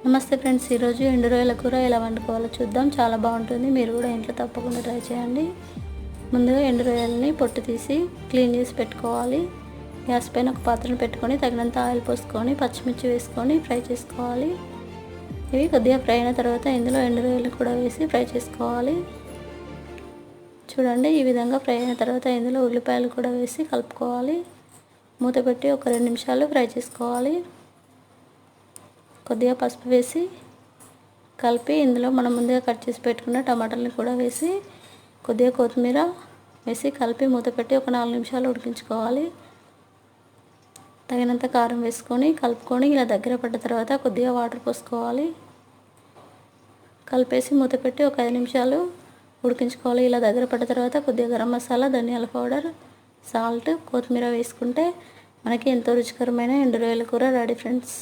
నమస్తే ఫ్రెండ్స్, ఈరోజు ఎండు రొయ్యల కూర ఎలా వండుకోవాలో చూద్దాం. చాలా బాగుంటుంది. మీరు కూడా ఇంట్లో తప్పకుండా ట్రై చేయండి. ముందుగా ఎండు రొయ్యలని పొట్టు తీసి క్లీన్ చేసి పెట్టుకోవాలి. గ్యాస్ పైన ఒక పాత్రను పెట్టుకొని తగినంత ఆయిల్ పోసుకొని పచ్చిమిర్చి వేసుకొని ఫ్రై చేసుకోవాలి. ఇవి కొద్దిగా ఫ్రై అయిన తర్వాత ఇందులో ఎండు రొయ్యలు కూడా వేసి ఫ్రై చేసుకోవాలి. చూడండి, ఈ విధంగా ఫ్రై అయిన తర్వాత ఇందులో ఉల్లిపాయలు కూడా వేసి కలుపుకోవాలి. మూత పెట్టి ఒక 2 నిమిషాలు ఫ్రై చేసుకోవాలి. కొద్దిగా పసుపు వేసి కలిపి ఇందులో మనం ముందుగా కట్ చేసి పెట్టుకున్న టమాటాలను కూడా వేసి కొద్దిగా కొత్తిమీర వేసి కలిపి మూత పెట్టి ఒక 4 నిమిషాలు ఉడికించుకోవాలి. తగినంత కారం వేసుకొని కలుపుకొని ఇలా దగ్గర పడ్డ తర్వాత కొద్దిగా వాటర్ పోసుకోవాలి. కలిపేసి మూత పెట్టి ఒక 5 నిమిషాలు ఉడికించుకోవాలి. ఇలా దగ్గర పడ్డ తర్వాత కొద్దిగా గరం మసాలా, ధనియాల పౌడర్, సాల్ట్, కొత్తిమీర వేసుకుంటే మనకి ఎంతో రుచికరమైన ఎండు రొయ్యల కూర రెడీ ఫ్రెండ్స్.